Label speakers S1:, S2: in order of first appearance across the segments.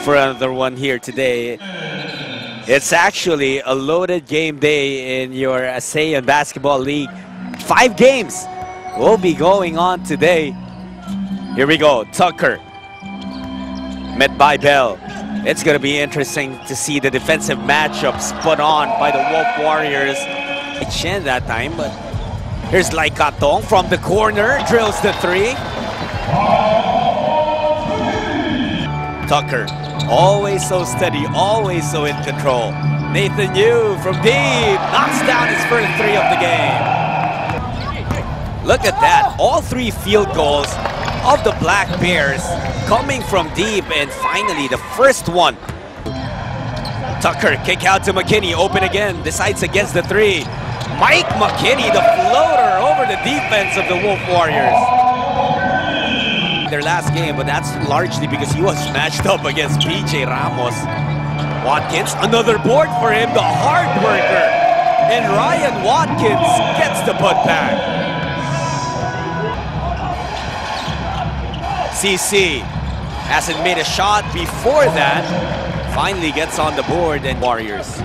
S1: for another one here today. It's actually a loaded game day in your ASEAN Basketball League. 5 games will be going on today. Here we go, Tucker met by Bell. It's going to be interesting to see the defensive matchups put on by the Wolf Warriors. Chen that time, but here's Lai Katong from the corner, drills the 3. Tucker, always so steady, always so in control. Nathan Yu from deep, knocks down his first 3 of the game. Look at that, all 3 field goals of the Black Bears coming from deep, and finally the first one. Tucker, kick out to McKinney, open again, decides against the 3. Mike McKinney, the floater over the defense of the Wolf Warriors. Their last game, but that's largely because he was matched up against PJ Ramos. Watkins, another board for him, the hard worker. And Ryan Watkins gets the putback. CC hasn't made a shot before that. Finally gets on the board, and Warriors.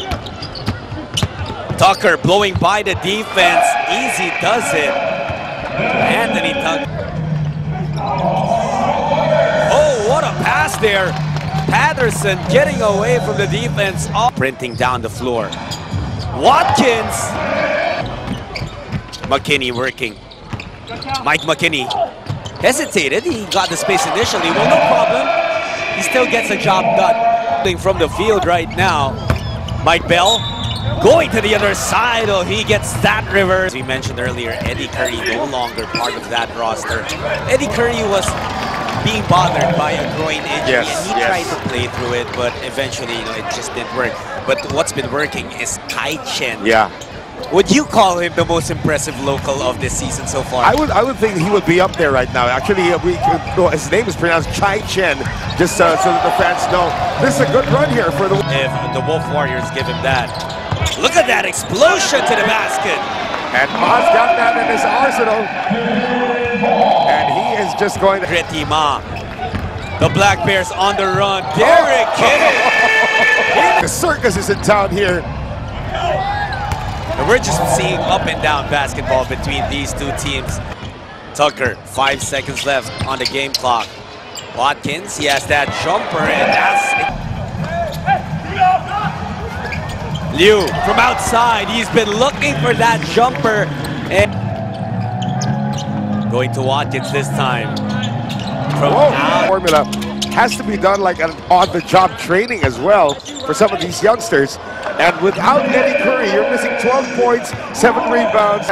S1: Tucker blowing by the defense. Easy does it. Anthony Tucker. Oh, what a pass there. Patterson getting away from the defense. Printing down the floor. Watkins. McKinney working. Mike McKinney hesitated. He got the space initially. Well, no problem. He still gets a job done. From the field right now. Mike Bell going to the other side. Oh, he gets that reverse. As we mentioned earlier, Eddie Curry no longer part of that roster. Eddie Curry was being bothered by a groin injury, and he tried to play through it, but eventually, it just didn't work. But what's been working is Kai Chen.
S2: Yeah.
S1: Would you call him the most impressive local of this season so far?
S2: I would think he would be up there right now. Actually, his name is pronounced Kai Chen, just so that the fans know. This is a good run here for the...
S1: If the Wolf Warriors give him that. Look at that explosion to the basket.
S2: And Ma's got that in his arsenal. And he is just going to...
S1: Gritty Ma. The Black Bears on the run. Derek Kidd.
S2: The circus is in town here.
S1: And we're just seeing up and down basketball between these 2 teams. Tucker, 5 seconds left on the game clock. Watkins, he has that jumper, and that's it. Liu from outside, he's been looking for that jumper, and going to Watkins this time. From out.
S2: Formula has to be done like an on-the-job training as well for some of these youngsters. And without Eddie Curry, you're missing 12 points, 7 rebounds.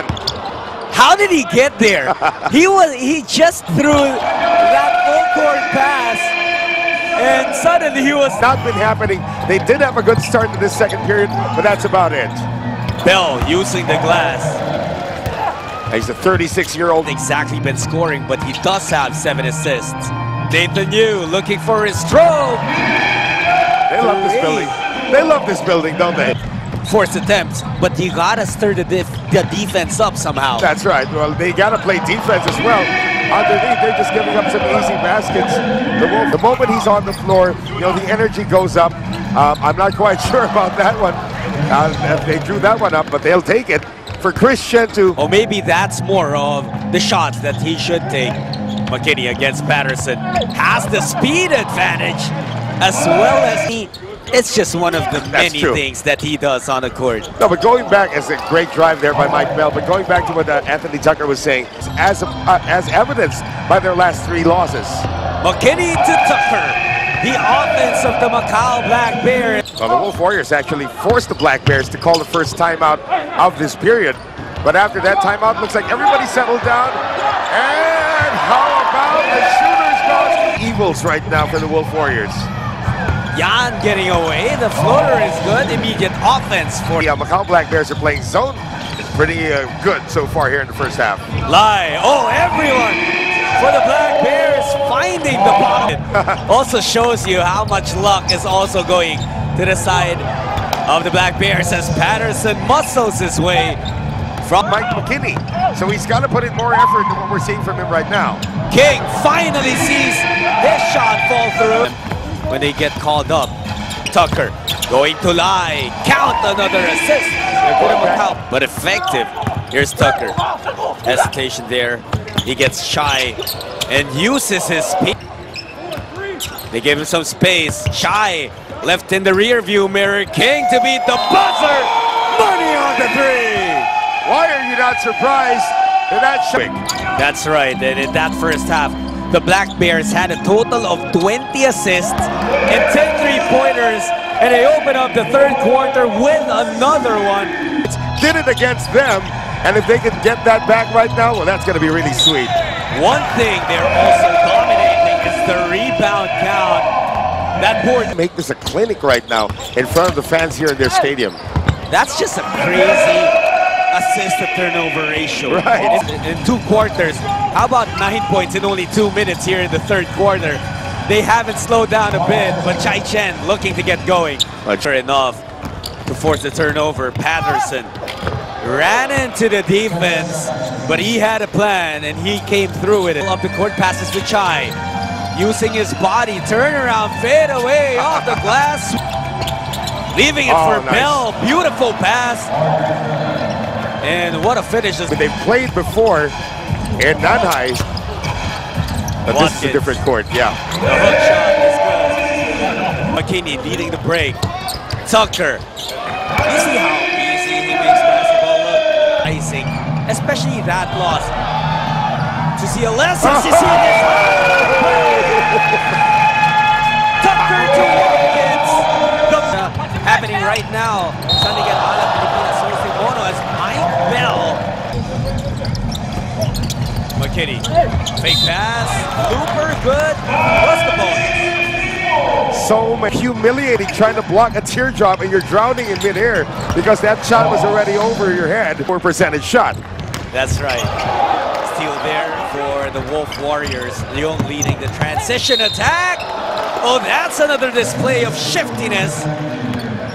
S1: How did he get there? he just threw that full-court pass, and suddenly he was...
S2: Not been happening. They did have a good start to this second period, but that's about it.
S1: Bell using the glass.
S2: He's a 36-year-old.
S1: Exactly been scoring, but he does have 7 assists. Nathan Yu looking for his stroke.
S2: They love this building. They love this building, don't they?
S1: Forced attempt, but you gotta stir the defense up somehow.
S2: That's right. Well, they gotta play defense as well. Underneath, they're just giving up some easy baskets. The moment he's on the floor, the energy goes up. I'm not quite sure about that one. They drew that one up, but they'll take it. For Christian to...
S1: Or maybe that's more of the shots that he should take. McKinney against Patterson has the speed advantage, as well as he... It's just one of the many things that he does on the court.
S2: No, but going back, as a great drive there by Mike Bell, but going back to what Anthony Tucker was saying, as evidenced by their last 3 losses.
S1: McKinney to Tucker, the offense of the Macau Black Bears.
S2: Well, the Wolf Warriors actually forced the Black Bears to call the first timeout of this period. But after that timeout, looks like everybody settled down. And how about the shooters goes? Evils right now for the Wolf Warriors.
S1: Jan getting away. The floater is good. Immediate offense for...
S2: Yeah, Macau Black Bears are playing zone. Pretty good so far here in the first half.
S1: Lai. Oh, everyone for the Black Bears finding the pocket. Also shows you how much luck is also going to the side of the Black Bears as Patterson muscles his way from
S2: Mike McKinney. So he's got to put in more effort than what we're seeing from him right now.
S1: King finally sees his shot fall through. when they get called up. Tucker going to lie. Count another assist. But effective. Here's Tucker. Hesitation there. He gets shy and uses his speed. They give him some space. Shy left in the rear view mirror. King to beat the buzzer. Money on the three.
S2: Why are you not surprised that that's quick?
S1: That's right. And in that first half, the Black Bears had a total of 20 assists and 10 three-pointers, and they open up the third quarter with another one.
S2: Did it against them, and if they can get that back right now, well, that's going to be really sweet.
S1: One thing they're also dominating is the rebound count. That board
S2: Make this a clinic right now in front of the fans here in their stadium.
S1: That's just a crazy assist-to-turnover ratio.
S2: Right.
S1: In 2 quarters. How about 9 points in only 2 minutes here in the third quarter? They haven't slowed down a bit, but Chai Chen looking to get going. Sure enough to force the turnover. Patterson ran into the defense, but he had a plan and he came through with it. Up the court passes to Chai. Using his body, turnaround, fade away off the glass. Leaving it for
S2: nice.
S1: Bell. Beautiful pass. And what a finish.
S2: They've played before in Nanhai, but this is a different court, yeah.
S1: The hook shot is good. McKinney leading the break. Tucker. You see how easy he makes basketball look? Icing, especially that loss. To see a lesson, to see this. Tucker to Watkins. Happening right now. Sunday at Alab, Pilipinas, hosting Mono as Mike Bell. McKinney, fake pass, Lumpur, good. What's the bonus?
S2: So humiliating trying to block a teardrop and you're drowning in midair because that shot was already over your head. 4% shot.
S1: That's right. Steal there for the Wolf Warriors. Leung leading the transition attack. Oh, that's another display of shiftiness.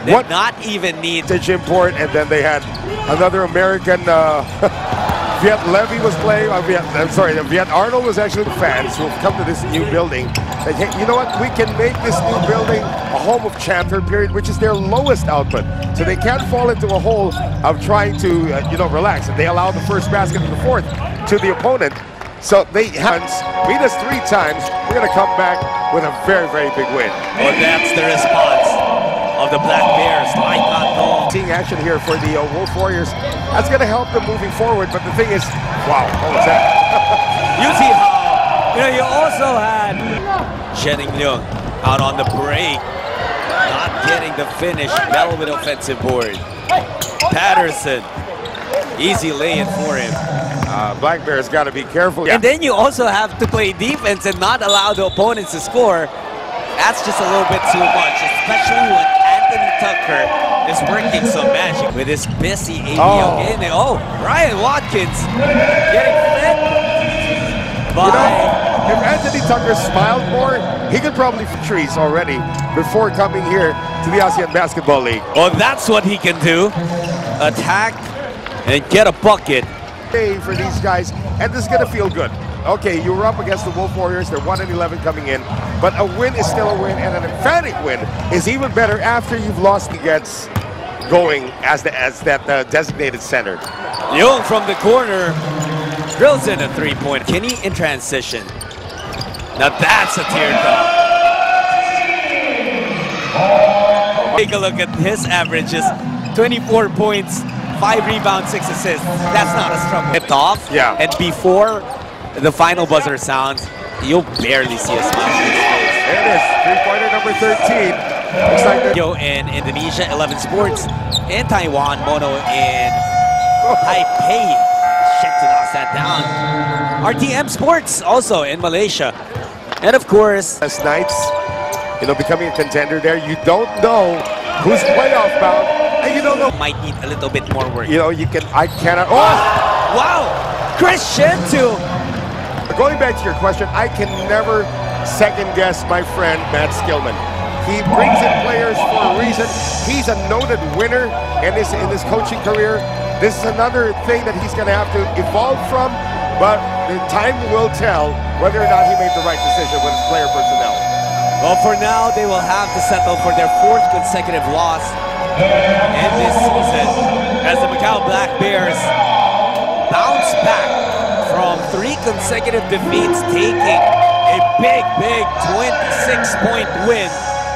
S1: Did not even need
S2: to import, and then they had another American. Viet Levy was playing. Viet Arnold was actually the fans who have come to this new building. Like, hey, you know what? We can make this new building a home of champion period, which is their lowest output. So they can't fall into a hole of trying to, relax. And they allow the first basket in the fourth to the opponent. So they beat us 3 times. We're going to come back with a very, very big win.
S1: Oh, that's the response of the Black Bears.
S2: Seeing action here for the Wolf Warriors, that's going to help them moving forward. But the thing is, wow, what was that?
S1: You see how, you also had Shening Leung out on the break, not getting the finish. Bell with offensive board. Patterson, easy lay-in for him.
S2: Black Bears got to be careful.
S1: And then you also have to play defense and not allow the opponents to score. That's just a little bit too much, especially when Anthony Tucker is working some magic with his busy ABL game. Oh, Ryan Watkins getting fed by...
S2: if Anthony Tucker smiled more, he could probably fit trees already before coming here to the ASEAN Basketball League.
S1: Oh, that's what he can do. Attack and get a bucket.
S2: For these guys, and this is going to feel good. Okay, you were up against the Wolf Warriors. They're 1-11 coming in, but a win is still a win, and an emphatic win is even better after you've lost the gets going as that designated center.
S1: Leung from the corner drills in a 3-point. Kinney in transition. Now that's a teardrop. Take a look at his averages: 24 points. 5 rebounds, 6 assists. That's not a struggle. Hit off,
S2: yeah.
S1: And before the final buzzer sounds, you'll barely see a smile on his face.
S2: There it is, 3-pointer number 13. Looks like
S1: Yo in Indonesia, 11 Sports. In Taiwan, Mono in Taipei. Shit to knock that down. RTM Sports also in Malaysia. And of course,
S2: last night's, becoming a contender there. You don't know who's playoff bound. You don't know.
S1: Might need a little bit more work.
S2: I cannot.
S1: Oh! Wow! Christian too!
S2: Going back to your question, I can never second guess my friend Matt Skillman. He brings in players for a reason. He's a noted winner in his coaching career. This is another thing that he's going to have to evolve from, but the time will tell whether or not he made the right decision with his player personnel.
S1: Well, for now, they will have to settle for their 4th consecutive loss in this season as the Macau Black Bears bounce back from 3 consecutive defeats, taking a big 26-point win